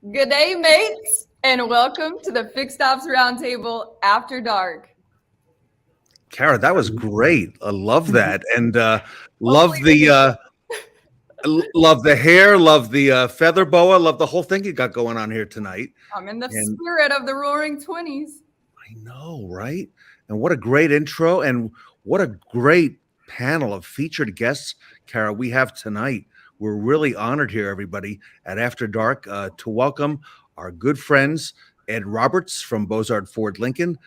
Good day, mates, and welcome to the Fixed Ops Roundtable After Dark. Kara, that was great. I love that, and love Hopefully, love the hair, love the feather boa, love the whole thing you got going on here tonight. I'm in the And spirit of the Roaring 20s. I know, right? And what a great intro, and what a great panel of featured guests, Kara, we have tonight. We're really honored here, everybody, at After Dark to welcome our good friends Ed Roberts from Bozard Ford Lincoln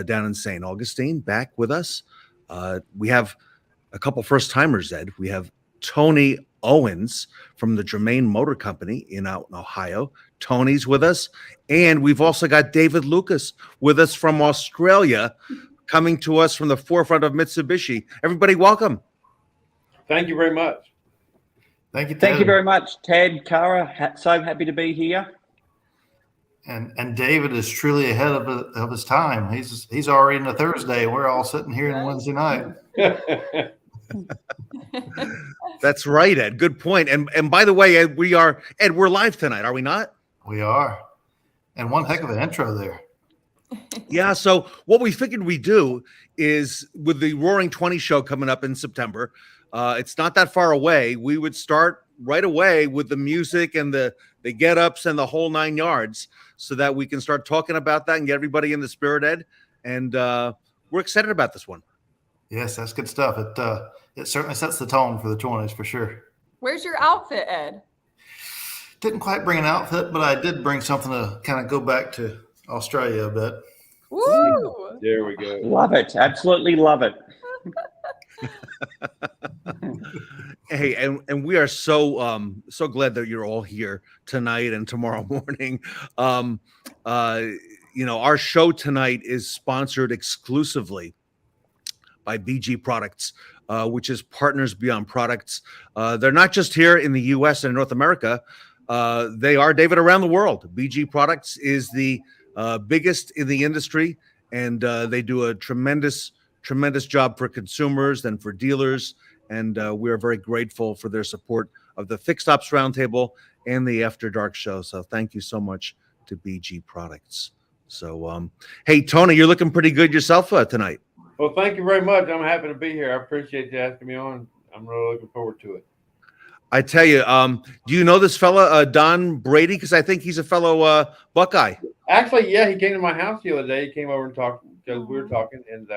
down in St. Augustine back with us. We have a couple first timers, Ed. We have Tony Owens from the Germain Motor Company out in Ohio. Tony's with us. And we've also got David Lucas with us from Australia, coming to us from the forefront of Mitsubishi. Everybody, welcome. Thank you very much. Thank you, Ted. Thank you very much, Ted, Kara. So happy to be here. And David is truly ahead of his time. He's already in a Thursday. We're all sitting here on Wednesday night. That's right, Ed. Good point. And by the way, Ed, we're live tonight, are we not? We are. And one heck of an intro there. Yeah, so what we figured we'd do is, with the Roaring 20 show coming up in September, it's not that far away. We would start right away with the music and the get-ups and the whole 9 yards, so that we can start talking about that and get everybody in the spirit, Ed. And we're excited about this one. Yes, that's good stuff. It certainly sets the tone for the 20s for sure. Where's your outfit, Ed? Didn't quite bring an outfit, but I did bring something to kind of go back to Australia a bit. Woo! There we go. Love it. Absolutely love it. Hey, and we are so glad that you're all here tonight and tomorrow morning. Our show tonight is sponsored exclusively by BG Products, which is Partners Beyond Products. They're not just here in the U.S. and North America. They are, David, around the world. BG Products is the biggest in the industry, and they do a tremendous job for consumers and for dealers. And we are very grateful for their support of the Fixed Ops Roundtable and the After Dark show. So thank you so much to BG Products. So, hey, Tony, you're looking pretty good yourself tonight. Well, thank you very much. I'm happy to be here. I appreciate you asking me on. I'm really looking forward to it. I tell you, do you know this fella, Don Brady? Because I think he's a fellow Buckeye. Actually, yeah, he came to my house the other day. He came over and talked because we were talking, and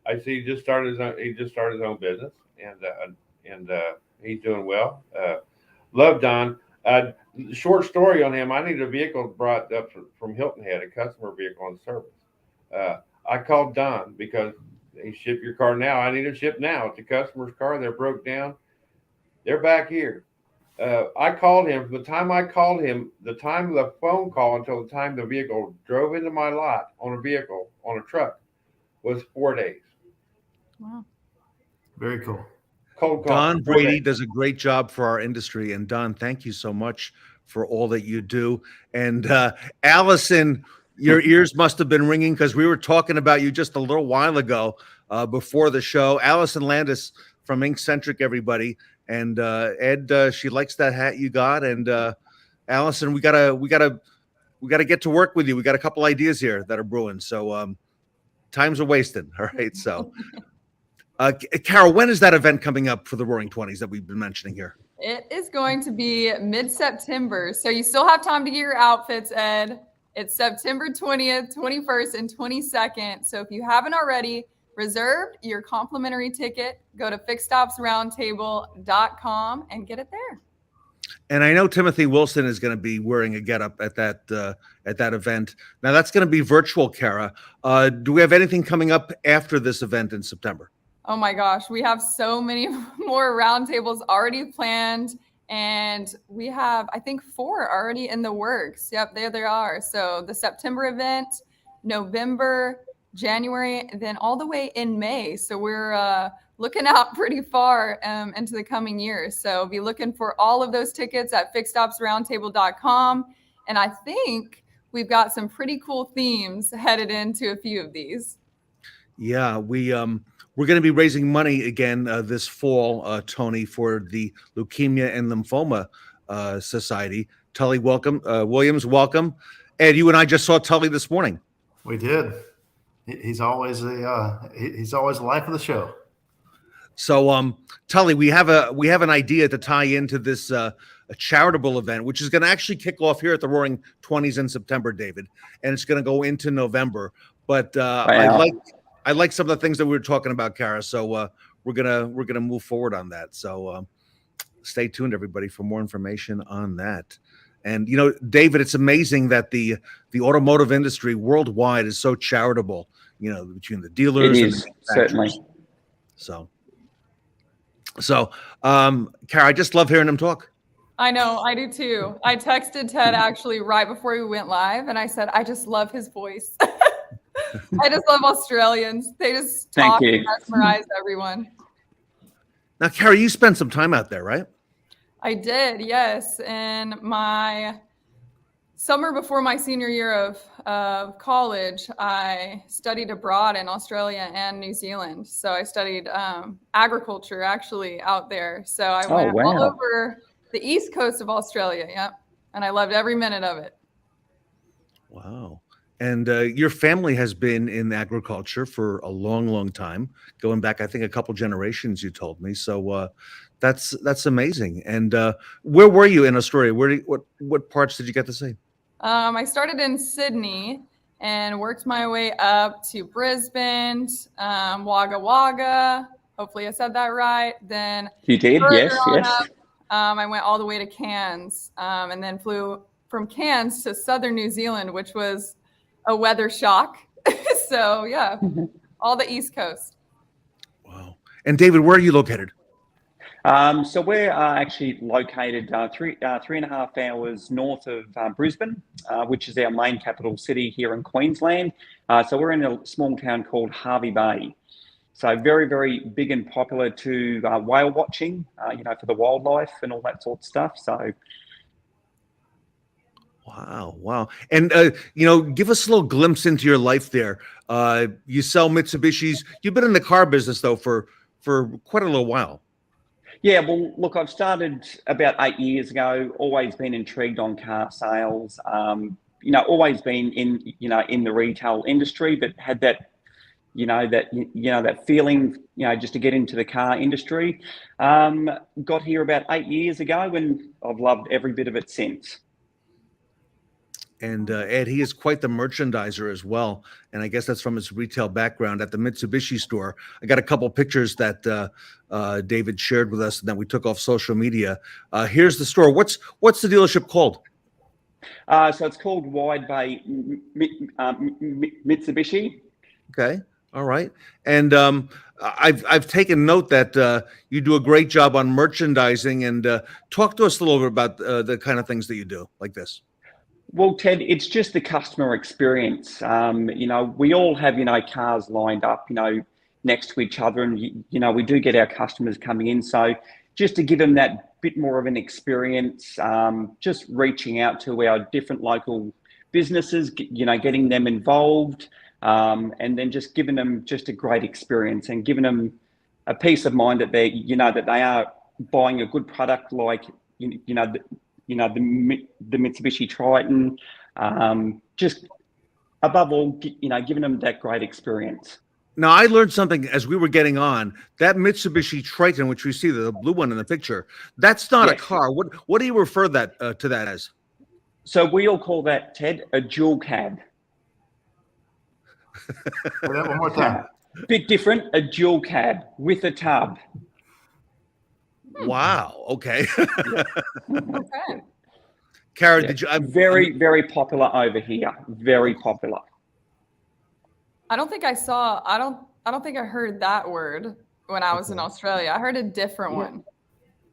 I see he just started his own business, and he's doing well. Love Don. Short story on him. I needed a vehicle brought up from Hilton Head, a customer vehicle on service. I called Don because he shipped your car now. I need it shipped now. It's a customer's car. They're broke down. They're back here. I called him. From the time I called him, the time of the phone call until the time the vehicle drove into my lot on a truck, was 4 days. Wow. Very cool. Cold call. Don Brady does a great job for our industry. And Don, thank you so much for all that you do. And Allison, your ears must have been ringing because we were talking about you just a little while ago before the show. Allison Landis from Inkcentric, everybody. And Ed, she likes that hat you got. And Allison, we gotta get to work with you. We got a couple ideas here that are brewing. So time's a wasting. All right. So, Carol, when is that event coming up for the Roaring 20s that we've been mentioning here? It is going to be mid-September, so you still have time to get your outfits, Ed. It's September 20th, 21st, and 22nd. So if you haven't already reserved your complimentary ticket, go to fixedopsroundtable.com and get it there. And I know Timothy Wilson is going to be wearing a getup at that event. Now that's going to be virtual, Kara. Do we have anything coming up after this event in September? Oh my gosh, we have so many more roundtables already planned, and we have, I think, 4 already in the works. Yep, there they are. So the September event, November, January, then all the way in May. So we're looking out pretty far into the coming years. So be looking for all of those tickets at fixedopsroundtable.com. And I think we've got some pretty cool themes headed into a few of these. Yeah, we're going to be raising money again this fall, Tony, for the Leukemia and Lymphoma Society. Tully, welcome. Williams, welcome. Ed, you and I just saw Tully this morning. We did. He's always he's always the life of the show. So, Tully, we have an idea to tie into this a charitable event, which is going to actually kick off here at the Roaring Twenties in September, David, and it's going to go into November. But Wow. I like some of the things that we were talking about, Kara. So we're gonna move forward on that. So stay tuned, everybody, for more information on that. And David, it's amazing that the automotive industry worldwide is so charitable. Between the dealers It and is, the manufacturers. certainly. So, Kara, I just love hearing him talk. I know, I do too. I texted Ted actually right before we went live, and I said, I just love his voice. I just love Australians. They just Thank talk you. and mesmerize everyone. Now, Kara, you spent some time out there, right? I did, yes. In my summer before my senior year of college, I studied abroad in Australia and New Zealand. So I studied agriculture actually out there. So I Oh, went all wow. over the east coast of Australia. Yep. And I loved every minute of it. Wow. And your family has been in agriculture for a long, long time, going back, I think, a couple generations, you told me. So that's amazing. And where were you in Australia? What parts did you get to see? I started in Sydney and worked my way up to Brisbane, Wagga Wagga. Hopefully I said that right. Then You did? further Yes, on yes. up, I went all the way to Cairns and then flew from Cairns to southern New Zealand, which was a weather shock. So yeah, all the East Coast. Wow. And David, where are you located? So we're actually located 3.5 hours north of Brisbane, which is our main capital city here in Queensland. So we're in a small town called Hervey Bay. So very, very big and popular to whale watching, for the wildlife and all that sort of stuff. So. Wow. And, give us a little glimpse into your life there. You sell Mitsubishis. You've been in the car business, though, for quite a little while. Yeah, well, look, I've started about 8 years ago, always been intrigued on car sales, always been in the retail industry, but had that feeling, just to get into the car industry. Got here about 8 years ago and I've loved every bit of it since. And Ed, he is quite the merchandiser as well. And I guess that's from his retail background at the Mitsubishi store. I got a couple pictures that David shared with us and that we took off social media. Here's the store. What's the dealership called? So it's called Wide Bay Mitsubishi. Okay. All right. And I've taken note that you do a great job on merchandising, and talk to us a little bit about the kind of things that you do like this. Well, Ted, it's just the customer experience. We all have, cars lined up, next to each other, and, we do get our customers coming in. So just to give them that bit more of an experience, just reaching out to our different local businesses, getting them involved, and then just giving them just a great experience and giving them a peace of mind that they are buying a good product like, the Mitsubishi Triton, just above all, giving them that great experience. Now, I learned something as we were getting on. That Mitsubishi Triton, which we see, the blue one in the picture, that's not a car. What do you refer that to that as? So we all call that, Ted, a dual cab. Say that one more time. Bit different, a dual cab with a tub. Wow. Okay. Okay. Kara, did you? Very, very popular over here. Very popular. I don't think I heard that word when I was in Australia. I heard a different one.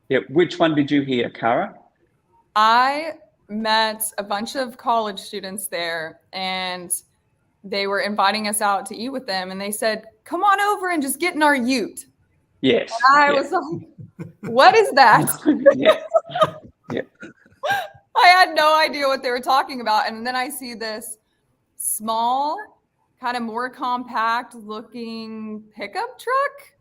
Yeah. Which one did you hear, Kara? I met a bunch of college students there, and they were inviting us out to eat with them, and they said, "Come on over and just get in our ute." Yes. And I was like, "What is that?" Yeah. I had no idea what they were talking about, and then I see this small, kind of more compact looking pickup truck.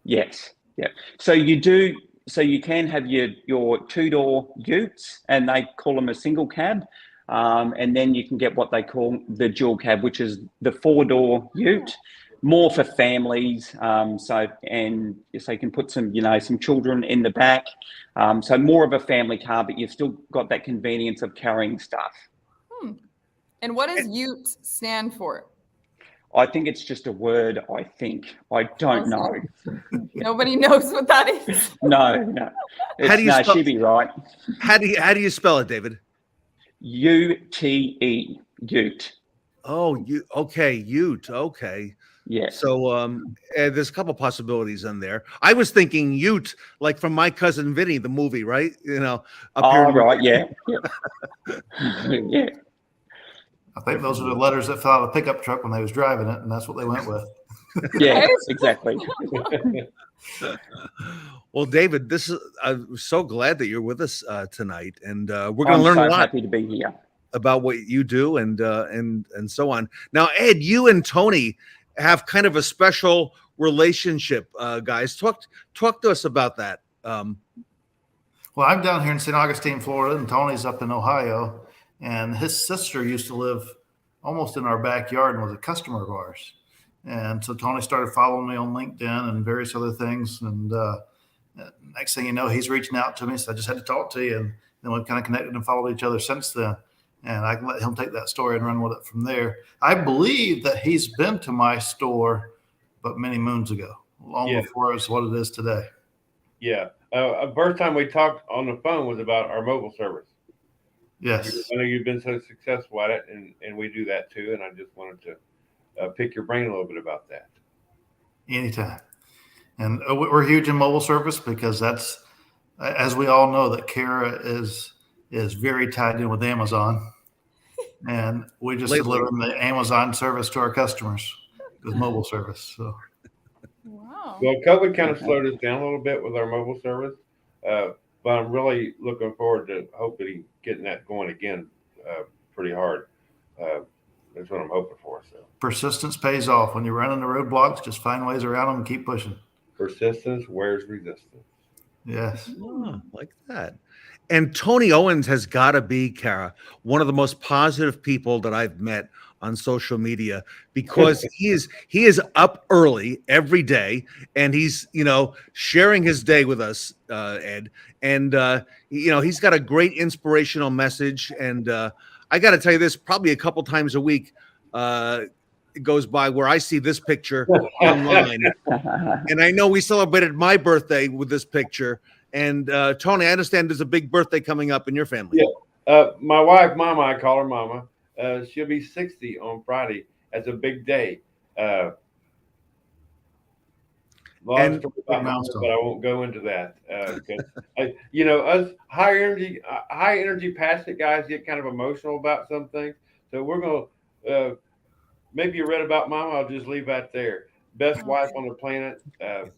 Yes. Yeah. So you do so you can have your two-door utes, and they call them a single cab. And then you can get what they call the dual cab, which is the four-door ute, more for families. So you can put some children in the back. So more of a family car, but you've still got that convenience of carrying stuff. And what does ute stand for? I think it's just a word. I don't know. Nobody knows what that is. No. How do you spell? She'd be right. How do you spell it, David? UTE, ute. Oh, okay, ute. Okay. Yeah. So there's a couple possibilities in there. I was thinking ute, like from My Cousin Vinny, the movie, right? Up here. Right. Yeah. Yeah. I think those are the letters that fell out of a pickup truck when they was driving it, and that's what they went with. Yeah, exactly. Well, David, I'm so glad that you're with us tonight, and we're going to learn a lot. Happy to be here about what you do and so on. Now, Ed, you and Tony have kind of a special relationship, guys. Talk to us about that. Well, I'm down here in St. Augustine, Florida, and Tony's up in Ohio. And his sister used to live almost in our backyard and was a customer of ours. And so Tony started following me on LinkedIn and various other things. And next thing you know, he's reaching out to me. So I just had to talk to you. And then we've kind of connected and followed each other since then. And I can let him take that story and run with it from there. I believe that he's been to my store, but many moons ago, long before it's what it is today. Yeah. First time we talked on the phone was about our mobile service. Yes. I know you've been so successful at it, and we do that too. And I just wanted to pick your brain a little bit about that. Anytime. And we're huge in mobile service because that's, as we all know, that Kara is very tied in with Amazon. And we just deliver the Amazon service to our customers with mobile service. So. Wow. Well, COVID kind of slowed us down a little bit with our mobile service. But I'm really looking forward to hopefully getting that going again pretty hard. That's what I'm hoping for. So persistence pays off. When you're running the roadblocks, just find ways around them and keep pushing. Persistence wears resistance. Yes. Oh, like that. And Tony Owens has got to be, Kara, one of the most positive people that I've met on social media, because he is up early every day, and he's sharing his day with us, Ed, and he's got a great inspirational message. And I got to tell you this, probably a couple times a week it goes by where I see this picture online, and I know we celebrated my birthday with this picture. And Tony, I understand there's a big birthday coming up in your family. Yeah, my wife, Mama, I call her Mama. She'll be 60 on Friday. That's a big day. Lot of stories about Mama, but I won't go into that. Us high energy, passionate guys get kind of emotional about some things. So we're gonna maybe you read about Mama. I'll just leave that there. Best wife on the planet,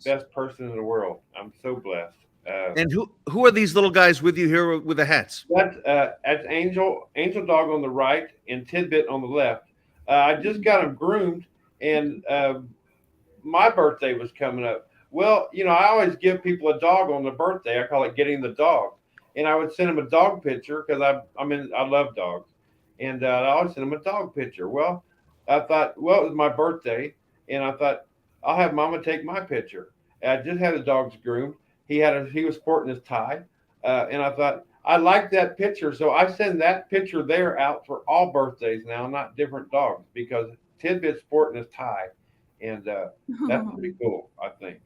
best person in the world. I'm so blessed. And who are these little guys with you here with the hats? That's Angel Dog on the right and Tidbit on the left. I just got them groomed, and my birthday was coming up. Well, I always give people a dog on their birthday. I call it getting the dog, and I would send them a dog picture because I love dogs, and I always send them a dog picture. Well, I thought, it was my birthday, and I thought I'll have Mama take my picture. And I just had the dogs groomed. He was sporting his tie, and I thought I like that picture, so I send that picture there out for all birthdays now, not different dogs, because Tidbit's sporting his tie, and that's pretty cool, I think.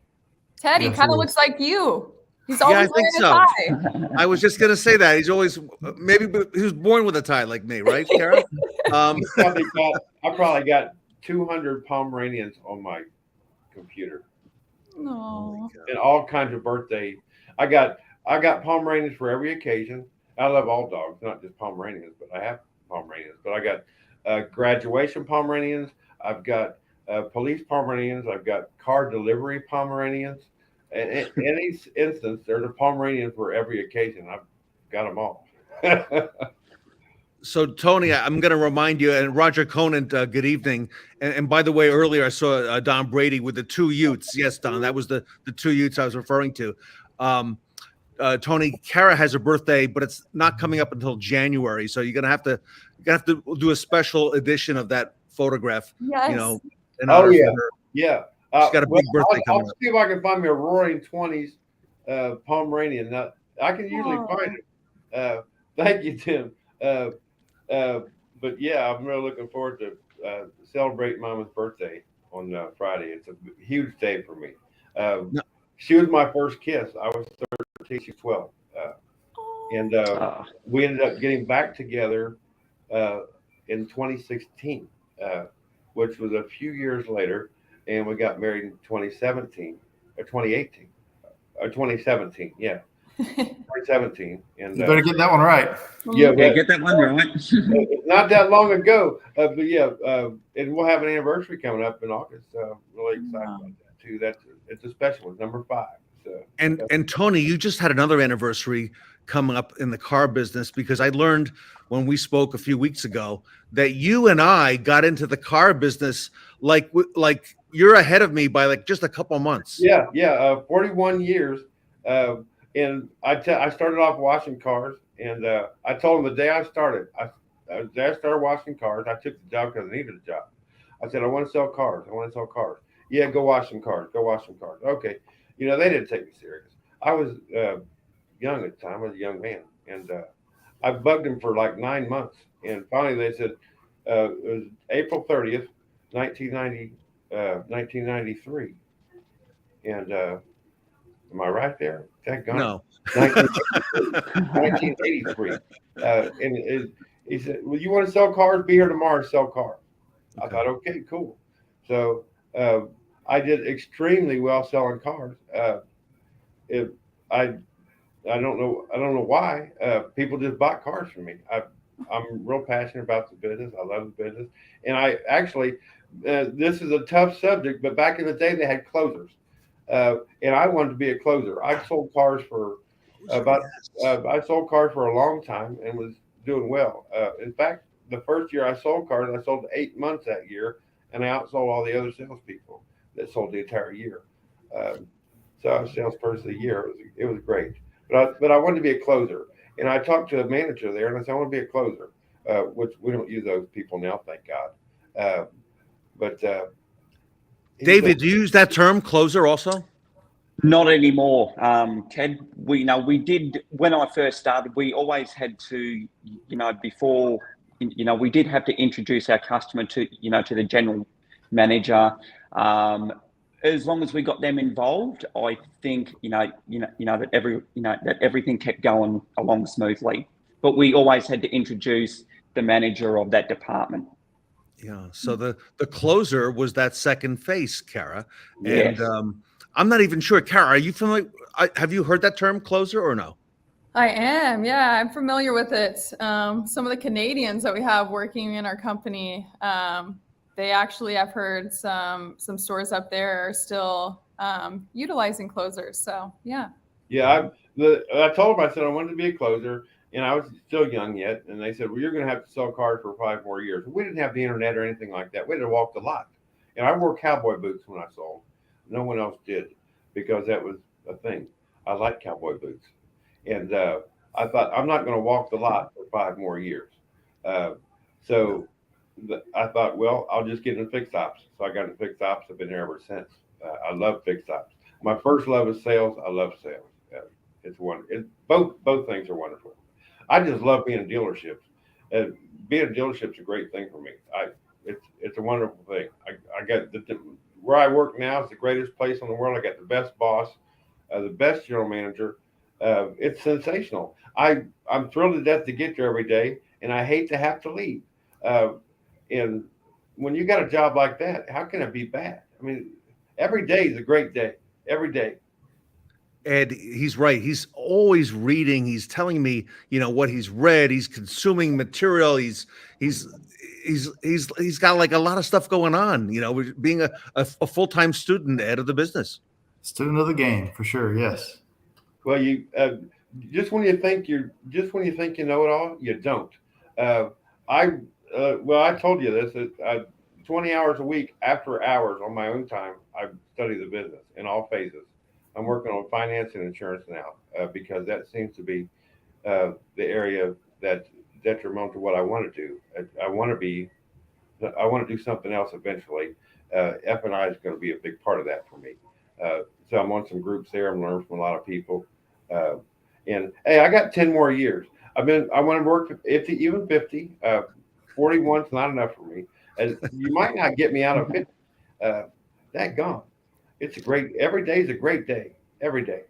Teddy kind of looks like you. He's always wearing a tie. I was just gonna say that he's always maybe he was born with a tie like me, right, Kara? I probably got 200 Pomeranians on my computer. No. And all kinds of birthday. I got Pomeranians for every occasion. I love all dogs, not just Pomeranians, but I have Pomeranians. But I got graduation Pomeranians. I've got police Pomeranians. I've got car delivery Pomeranians. And in any instance, there's a Pomeranian for every occasion. I've got them all. So, Tony, I'm going to remind you, and Roger Conant, good evening. And by the way, earlier I saw Don Brady with the two utes. Yes, Don, that was the two utes I was referring to. Tony, Kara has a birthday, but it's not coming up until January. So you're gonna have to do a special edition of that photograph. Yes. You know, in Oh honor yeah, for her. yeah. She's got a big birthday I'll coming up. see if I can find me a Roaring Twenties Pomeranian. Now, I can usually Aw. find it. Thank you, Tim. But yeah, I'm really looking forward to celebrating Mama's birthday on Friday. It's a huge day for me. No. She was my first kiss. I was 13, she's 12. And we ended up getting back together in 2016, which was a few years later, and we got married in 2017 or 2018 or 2017. Yeah, 2017. And You better get that one right. yeah, Yeah, get that one right. it's not that long ago, but yeah, and we'll have an anniversary coming up in August. Really excited about that too. It's a special one, number 5. So, And Tony, you just had another anniversary coming up in the car business, because I learned when we spoke a few weeks ago that you and I got into the car business like you're ahead of me by like just a couple months. yeah, 41 years, and I started off washing cars, and I told them the day I started, the day I started washing cars, I took the job because I needed a job. I said I want to sell cars. I want to sell cars. Yeah, go wash some cars. Go wash some cars. Okay, they didn't take me serious. I was young at the time. I was a young man, and I bugged them for like 9 months, and finally they said it was April 30th, 1993, and am I right there? Thank God. No. 1983. He said, "Well, you want to sell cars? Be here tomorrow and sell cars." I Okay. thought, okay, cool. So I did extremely well selling cars. I don't know why. People just bought cars from me. I'm real passionate about the business. I love the business, and I actually this is a tough subject, but back in the day they had closers, and I wanted to be a closer. I sold cars for I sold cars for a long time and was doing well. In fact, the first year I sold cars, I sold 8 months that year, and I outsold all the other salespeople that sold the entire year. So I was salesperson of the year. It was great. But I wanted to be a closer. And I talked to a manager there, and I said, I want to be a closer, which we don't use those people now, thank God. But David, do you use that term, closer, also? Not anymore, Ted. We did when I first started. We always had to, before, we did have to introduce our customer to the general manager. As long as we got them involved, I think that everything kept going along smoothly. But we always had to introduce the manager of that department. Yeah. So the closer was that second face, Kara. Yes. And I'm not even sure. Kara, are you familiar? Have you heard that term, closer, or no? I am. Yeah, I'm familiar with it. Some of the Canadians that we have working in our company, they actually, I've heard some stores up there are still utilizing closers. So yeah. yeah, I told them, I said I wanted to be a closer, and I was still young yet. And they said, well, you're going to have to sell cars for 5 more years. We didn't have the internet or anything like that. We had to walk the lot. And I wore cowboy boots when I sold. No one else did, because that was a thing. I like cowboy boots. And I thought, I'm not going to walk the lot for 5 more years. So I thought, well, I'll just get into fixed ops. So I got into fixed ops. I've been there ever since. I love fixed ops. My first love is sales. I love sales. It's both things are wonderful. I just love being in dealerships. Being in dealerships is a great thing for me. It's a wonderful thing. I got where I work now is the greatest place in the world. I got the best boss, the best general manager. It's sensational. I'm thrilled to death to get there every day, and I hate to have to leave. And when you got a job like that, how can it be bad? I mean, every day is a great day. Every day. Ed, he's right. He's always reading. He's telling me, what he's read. He's consuming material. He's got like a lot of stuff going on. Being a full-time student, Ed, of the business. Student of the game, for sure. Yes. Well, you just when you think you know it all, you don't. I told you this. 20 hours a week, after hours on my own time, I study the business in all phases. I'm working on finance and insurance now because that seems to be the area that's detrimental to what I want to do. I want to do something else eventually. F&I is going to be a big part of that for me. So I'm on some groups there. I'm learning from a lot of people. And hey, I got 10 more years. I want to work 50, even 50. 41's not enough for me. And you might not get me out of 50. That gone. Every day is a great day. Every day.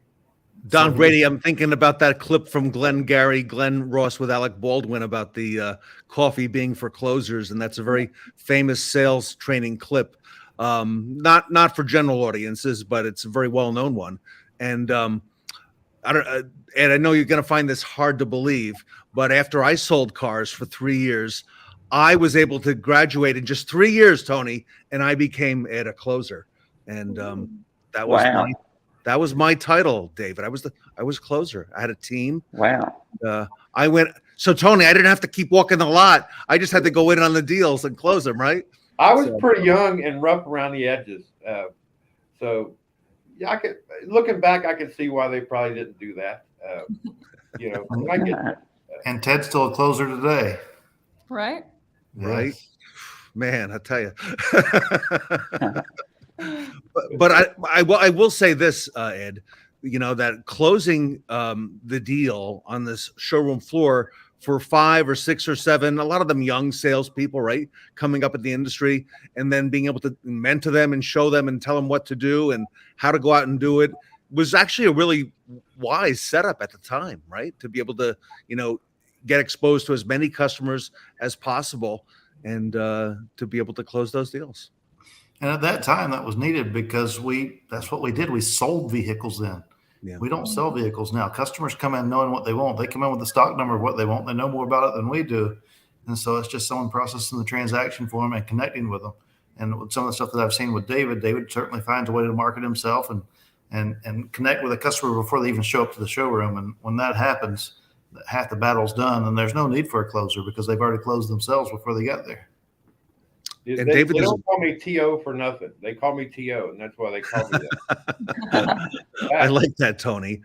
Don Brady, I'm thinking about that clip from Glenn Ross with Alec Baldwin about the coffee being for closers, and that's a very famous sales training clip. Not for general audiences, but it's a very well known one. And Ed, I know you're going to find this hard to believe, but after I sold cars for 3 years, I was able to graduate in just 3 years, Tony, and I became a closer. And that was wow. That was my title, David. I was closer. I had a team. Wow. So Tony, I didn't have to keep walking the lot. I just had to go in on the deals and close them, right? I was pretty young and rough around the edges. So yeah, looking back, I could see why they probably didn't do that. I get that. And Ted's still a closer today. Right. Right. Yes. Man, I tell you. But I will say this, Ed, that closing the deal on this showroom floor for 5 or 6 or 7, a lot of them young salespeople, right, coming up in the industry, and then being able to mentor them and show them and tell them what to do and how to go out and do it was actually a really wise setup at the time, right? To be able to, get exposed to as many customers as possible and to be able to close those deals. And at that time, that was needed because that's what we did. We sold vehicles then. Yeah. We don't sell vehicles now. Customers come in knowing what they want. They come in with the stock number of what they want. They know more about it than we do. And so it's just someone processing the transaction for them and connecting with them. And with some of the stuff that I've seen with David certainly finds a way to market himself and connect with a customer before they even show up to the showroom. And when that happens, half the battle's done, and there's no need for a closer because they've already closed themselves before they got there. And they don't call me TO for nothing. They call me TO, and that's why they call me that. I like that, Tony.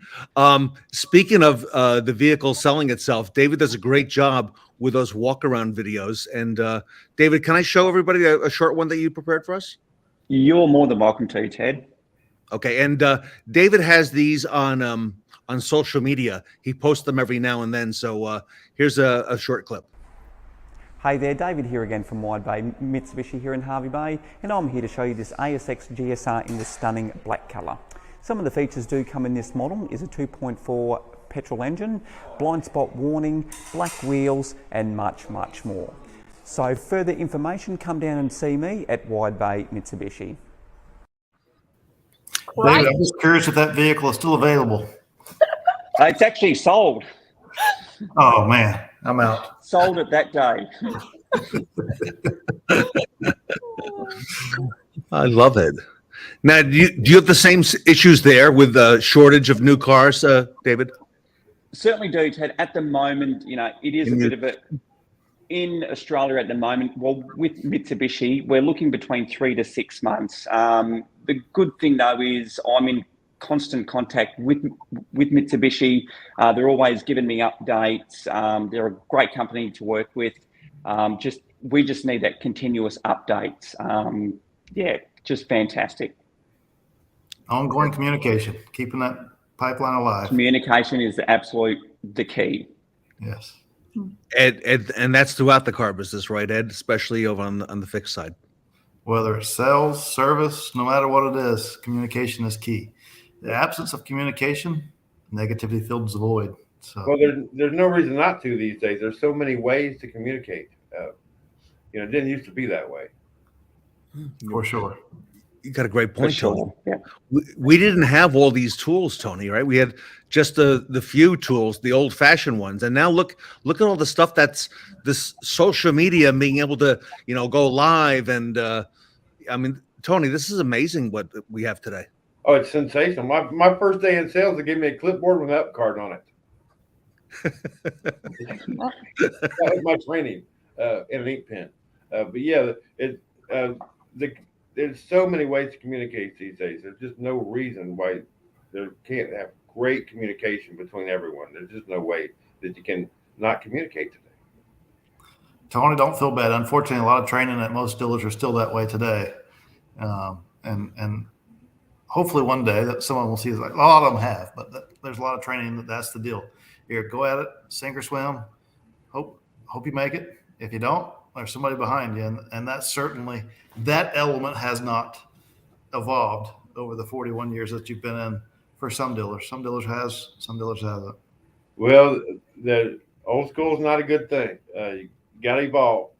Speaking of the vehicle selling itself, David does a great job with those walk-around videos. And David, can I show everybody a short one that you prepared for us? You're more than welcome to, Ted. Okay, and David has these on social media. He posts them every now and then. So here's a short clip. Hey there, David here again from Wide Bay Mitsubishi here in Hervey Bay, and I'm here to show you this ASX GSR in this stunning black colour. Some of the features do come in this model is a 2.4 petrol engine, blind spot warning, black wheels, and much, much more. So further information, come down and see me at Wide Bay Mitsubishi. David, I'm just curious if that vehicle is still available. It's actually sold. Oh man, I'm out. Sold it that day. I love it. Now, do you have the same issues there with the shortage of new cars, David? Certainly do, Ted. At the moment, it is a bit of a in Australia at the moment. Well, with Mitsubishi, we're looking between 3 to 6 months. The good thing though is I'm in constant contact with Mitsubishi. They're always giving me updates. They're a great company to work with. We just need that continuous updates. Just fantastic. Ongoing communication, keeping that pipeline alive. Communication is the key. Yes. Ed, and that's throughout the car business, right, Ed? Especially over on the fixed side. Whether it's sales, service, no matter what it is, communication is key. The absence of communication, negativity fills the void. So, well, there's no reason not to these days. There's so many ways to communicate. It didn't used to be that way. For sure. You got a great point, sure. Tony. Yeah. We didn't have all these tools, Tony, right? We had just the few tools, the old-fashioned ones. And now look at all the stuff that's this social media, being able to, go live. And Tony, this is amazing what we have today. Oh, it's sensational. My first day in sales, they gave me a clipboard with an up card on it. That was my training and an ink pen. But yeah, there's so many ways to communicate these days. There's just no reason why there can't have great communication between everyone. There's just no way that you can not communicate today. Tony, don't feel bad. Unfortunately, a lot of training at most dealers are still that way today. And hopefully one day that someone will see is like, a lot of them have, but there's a lot of training that's the deal. Here, go at it, sink or swim. Hope you make it. If you don't, there's somebody behind you. And that's certainly, that element has not evolved over the 41 years that you've been in for some dealers. Some dealers has, some dealers hasn't. Well, the old school is not a good thing. You got to evolve.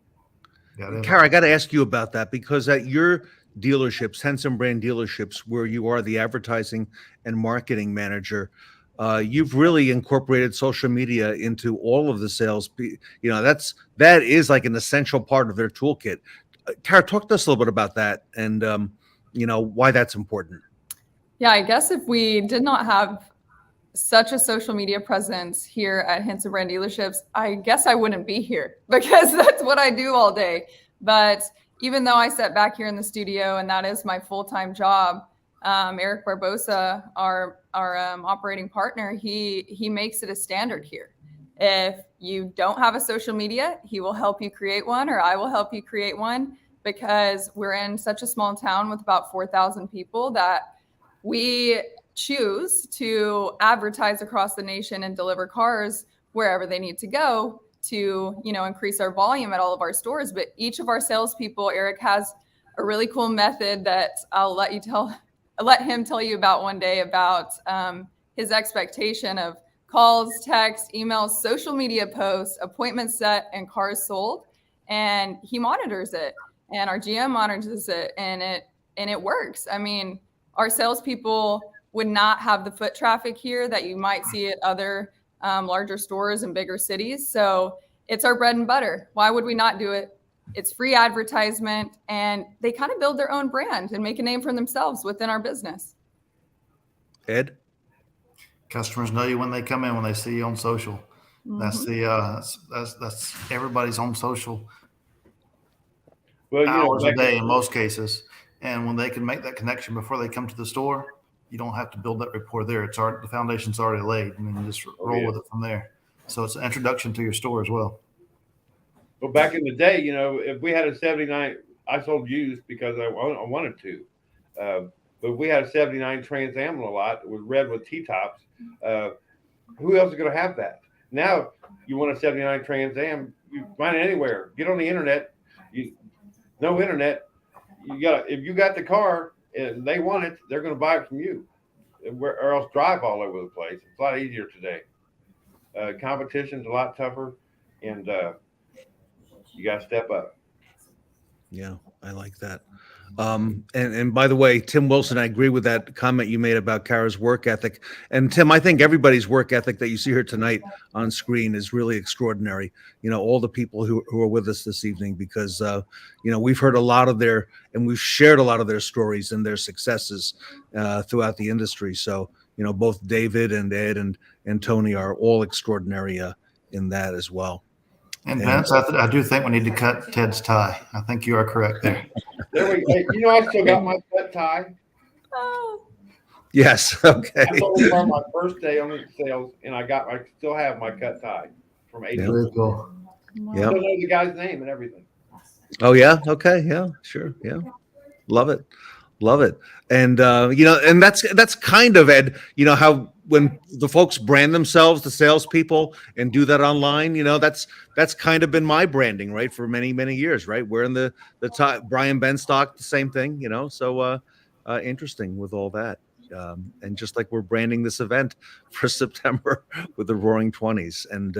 Kara, I got to ask you about that, because at your dealerships, Henson brand dealerships, where you are the advertising and marketing manager, you've really incorporated social media into all of the sales. You know, that is like an essential part of their toolkit. Kara, talk to us a little bit about that, and you know, why that's important. Yeah, I guess if we did not have such a social media presence here at Henson brand dealerships, I guess I wouldn't be here, because that's what I do all day. But even though I sit back here in the studio and that is my full-time job, Eric Barbosa, our operating partner, he makes it a standard here. If you don't have a social media, he will help you create one, or I will help you create one, because we're in such a small town with about 4,000 people that we choose to advertise across the nation and deliver cars wherever they need to go to, you know, increase our volume at all of our stores. But each of our salespeople, Eric has a really cool method that I'll let him tell you about one day, about his expectation of calls, texts, emails, social media posts, appointments set, and cars sold. And he monitors it, and our GM monitors it, and it works. I mean, our salespeople would not have the foot traffic here that you might see at other larger stores in bigger cities. So it's our bread and butter. Why would we not do it? It's free advertisement, and they kind of build their own brand and make a name for themselves within our business. Ed? Customers know you when they come in, when they see you on social. Mm-hmm. That's everybody's on social. Well, hours a day in most cases. And when they can make that connection before they come to the store, you don't have to build that rapport there. The foundation's already laid, and then you just roll with it from there. So it's an introduction to your store as well. Well, back in the day, you know, if we had a 79, I sold used because I wanted to. But we had a 79 Trans Am a lot. It was red with T-tops. Who else is going to have that? Now, you want a 79 Trans Am, you find it anywhere. Get on the internet. No internet. If you got the car and they want it, they're going to buy it from you, or else drive all over the place. It's a lot easier today. Competition's a lot tougher, and you got to step up. Yeah, I like that. And by the way, Tim Wilson, I agree with that comment you made about Kara's work ethic. And Tim, I think everybody's work ethic that you see here tonight on screen is really extraordinary. You know, all the people who are with us this evening, because, you know, we've heard a lot of and we've shared a lot of their stories and their successes throughout the industry. So, you know, both David and Ed and Tony are all extraordinary in that as well. And Vince, I do think we need to cut Ted's tie. I think you are correct there. There we go. You know, I still got my cut tie. Yes. Okay. I sold on my first day on the sales, and I still have my cut tie from 80. Very cool. Yeah. I still know the guy's name and everything. Oh yeah. Okay. Yeah. Sure. Yeah. Love it. Love it. And you know, and that's kind of, Ed, you know, how when the folks brand themselves, the salespeople, and do that online, you know, that's kind of been my branding, right, for many, many years, right? We're in the top. Brian Benstock, the same thing, you know. So interesting with all that. And just like we're branding this event for September with the Roaring 20s, and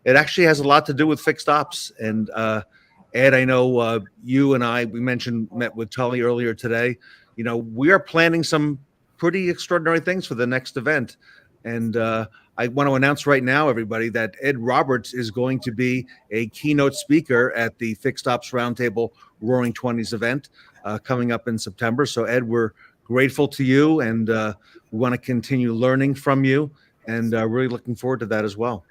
it actually has a lot to do with fixed ops. And Ed, I know you and we met with Tully earlier today. You know, we are planning some pretty extraordinary things for the next event. And I want to announce right now, everybody, that Ed Roberts is going to be a keynote speaker at the Fixed Ops Roundtable Roaring 20s event coming up in September. So, Ed, we're grateful to you, and we want to continue learning from you, and really looking forward to that as well.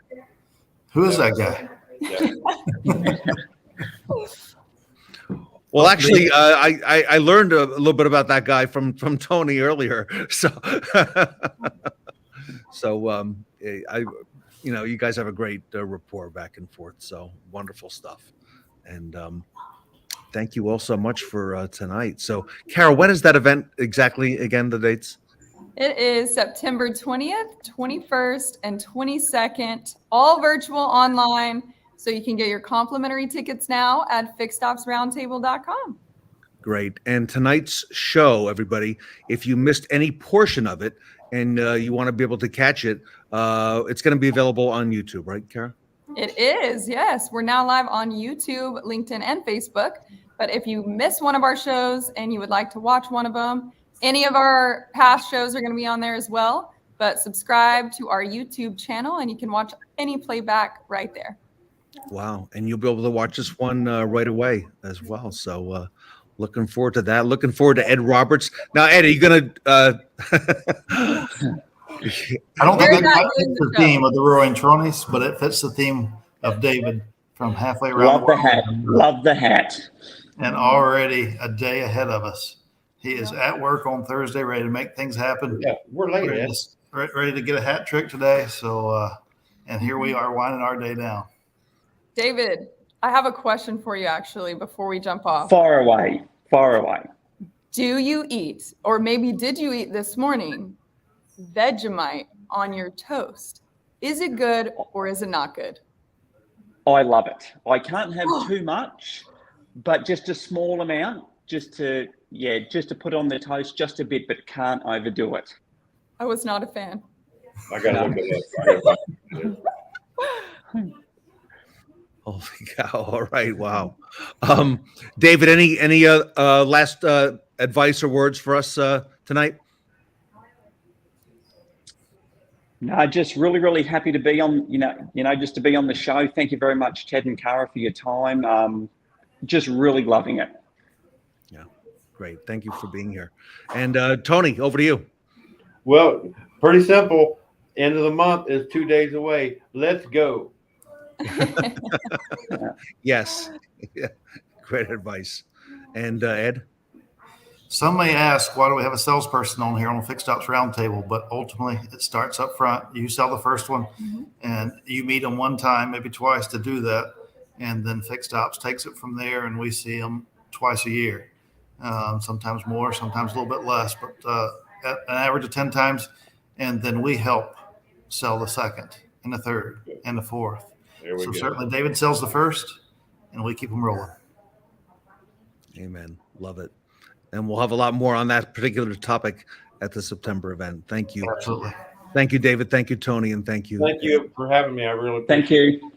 Who is that guy? Yeah. Well, actually, I learned a little bit about that guy from Tony earlier. So, you guys have a great rapport back and forth. So wonderful stuff. And thank you all so much for tonight. So, Carol, when is that event exactly? Again, the dates? It is September 20th, 21st, and 22nd, all virtual online. So you can get your complimentary tickets now at fixedopsroundtable.com. Great. And tonight's show, everybody, if you missed any portion of it and you want to be able to catch it, it's going to be available on YouTube, right, Kara? It is, yes. We're now live on YouTube, LinkedIn, and Facebook. But if you miss one of our shows and you would like to watch one of them, any of our past shows are going to be on there as well. But subscribe to our YouTube channel and you can watch any playback right there. Wow. And you'll be able to watch this one right away as well. So looking forward to that. Looking forward to Ed Roberts. Now, Ed, are you going to I don't think that fits the theme of the Roaring Tronies, but it fits the theme of David from halfway around. Love the hat. Love the hat. And already a day ahead of us. He is at work on Thursday, ready to make things happen. Yeah, we're late. Ready to get a hat trick today. So, and here we are winding our day down. David, I have a question for you actually before we jump off. Far away. Far away. Do you eat, or maybe did you eat this morning, Vegemite on your toast? Is it good or is it not good? I love it. I can't have too much, but just a small amount, just to put on the toast just a bit, but can't overdo it. I was not a fan. I got to look at that. Holy cow. All right. Wow. David, any last advice or words for us tonight? No, just really, really happy to be on, just to be on the show. Thank you very much, Ted and Cara, for your time. Just really loving it. Yeah, great. Thank you for being here. And Tony, over to you. Well, pretty simple. End of the month is 2 days away. Let's go. Yes. Yeah. Great advice. And Ed? Some may ask, why do we have a salesperson on here on the Fixed Ops Roundtable? But ultimately, it starts up front. You sell the first one, and you meet them one time, maybe twice to do that. And then Fixed Ops takes it from there, and we see them twice a year, sometimes more, sometimes a little bit less, but at an average of 10 times. And then we help sell the second and the third and the fourth. So certainly David sells the first, and we keep them rolling. Amen. Love it. And we'll have a lot more on that particular topic at the September event. Thank you. Absolutely. Thank you, David. Thank you, Tony. And thank you. Thank you for having me. I really appreciate Thank you.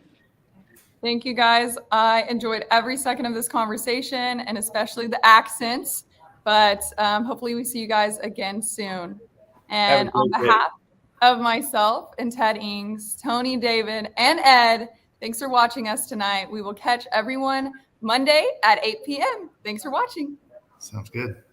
Thank you, guys. I enjoyed every second of this conversation and especially the accents, but hopefully we see you guys again soon. And on behalf of myself and Ted Ings, Tony, David, and Ed, thanks for watching us tonight. We will catch everyone Monday at 8 p.m. Thanks for watching. Sounds good.